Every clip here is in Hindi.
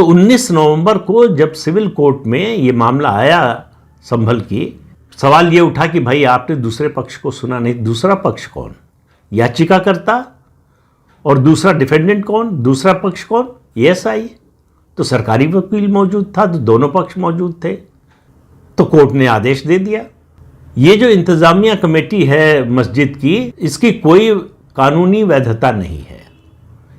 तो 19 नवंबर को जब सिविल कोर्ट में ये मामला आया संभल की, सवाल ये उठा कि भाई आपने दूसरे पक्ष को सुना नहीं। दूसरा पक्ष कौन? याचिकाकर्ता। और दूसरा डिफेंडेंट कौन? दूसरा पक्ष कौन? एएसआई। तो सरकारी वकील मौजूद था, तो दोनों पक्ष मौजूद थे। तो कोर्ट ने आदेश दे दिया। ये जो इंतजामिया कमेटी है मस्जिद की, इसकी कोई कानूनी वैधता नहीं है,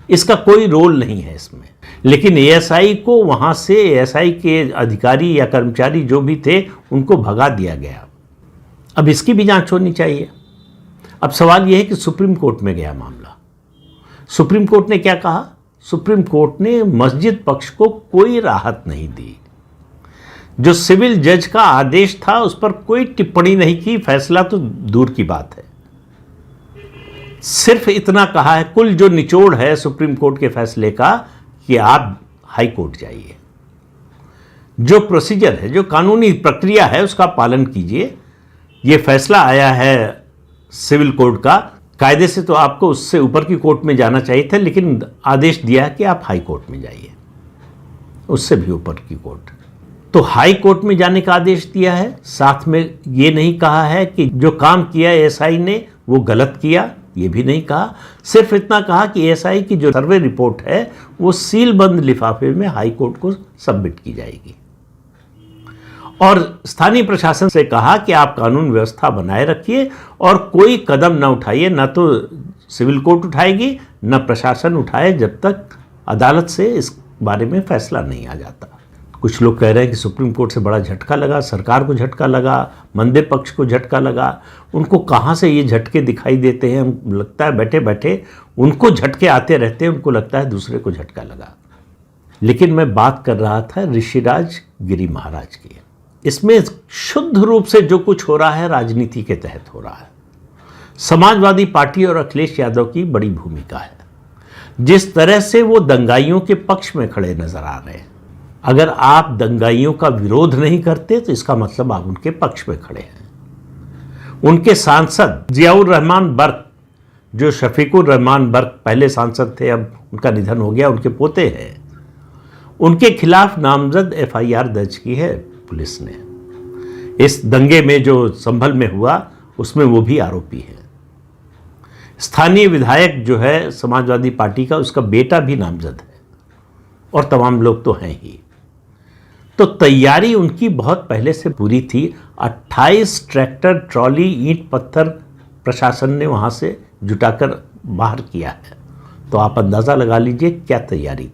इसका कोई रोल नहीं है इसमें। लेकिन एएसआई को वहां से, एएसआई के अधिकारी या कर्मचारी जो भी थे, उनको भगा दिया गया। अब इसकी भी जांच होनी चाहिए। अब सवाल यह है कि सुप्रीम कोर्ट में गया मामला। सुप्रीम कोर्ट ने क्या कहा? सुप्रीम कोर्ट ने मस्जिद पक्ष को कोई राहत नहीं दी। जो सिविल जज का आदेश था उस पर कोई टिप्पणी नहीं की, फैसला तो दूर की बात है। सिर्फ इतना कहा है, कुल जो निचोड़ है सुप्रीम कोर्ट के फैसले का, कि आप हाई कोर्ट जाइए, जो प्रोसीजर है, जो कानूनी प्रक्रिया है, उसका पालन कीजिए। ये फैसला आया है सिविल कोर्ट का, कायदे से तो आपको उससे ऊपर की कोर्ट में जाना चाहिए था, लेकिन आदेश दिया है कि आप हाई कोर्ट में जाइए, उससे भी ऊपर की कोर्ट। तो हाई कोर्ट में जाने का आदेश दिया है। साथ में ये नहीं कहा है कि जो काम किया एएसआई ने वो गलत किया, ये भी नहीं कहा। सिर्फ इतना कहा कि एएसआई की जो सर्वे रिपोर्ट है वो सील बंद लिफाफे में हाई कोर्ट को सबमिट की जाएगी। और स्थानीय प्रशासन से कहा कि आप कानून व्यवस्था बनाए रखिए और कोई कदम न उठाइए, न तो सिविल कोर्ट उठाएगी न प्रशासन उठाए, जब तक अदालत से इस बारे में फैसला नहीं आ जाता। कुछ लोग कह रहे हैं कि सुप्रीम कोर्ट से बड़ा झटका लगा, सरकार को झटका लगा, मंदे पक्ष को झटका लगा। उनको कहाँ से ये झटके दिखाई देते हैं? हम लगता है बैठे बैठे उनको झटके आते रहते हैं, उनको लगता है दूसरे को झटका लगा। लेकिन मैं बात कर रहा था ऋषिराज गिरी महाराज की। इसमें शुद्ध रूप से जो कुछ हो रहा है राजनीति के तहत हो रहा है। समाजवादी पार्टी और अखिलेश यादव की बड़ी भूमिका है। जिस तरह से वो दंगाइयों के पक्ष में खड़े नजर आ रहे हैं, अगर आप दंगाइयों का विरोध नहीं करते तो इसका मतलब आप उनके पक्ष में खड़े हैं। उनके सांसद जियाउर रहमान बर्क, जो शफीकुर रहमान बर्क पहले सांसद थे, अब उनका निधन हो गया, उनके पोते हैं, उनके खिलाफ नामजद एफआईआर दर्ज की है पुलिस ने। इस दंगे में जो संभल में हुआ उसमें वो भी आरोपी है। स्थानीय विधायक जो है समाजवादी पार्टी का, उसका बेटा भी नामजद है और तमाम लोग तो हैं ही। तो तैयारी उनकी बहुत पहले से पूरी थी। 28 ट्रैक्टर, ट्रॉली, ईंट पत्थर प्रशासन ने वहां से जुटाकर बाहर किया है। तो आप अंदाजा लगा लीजिए क्या तैयारी थी।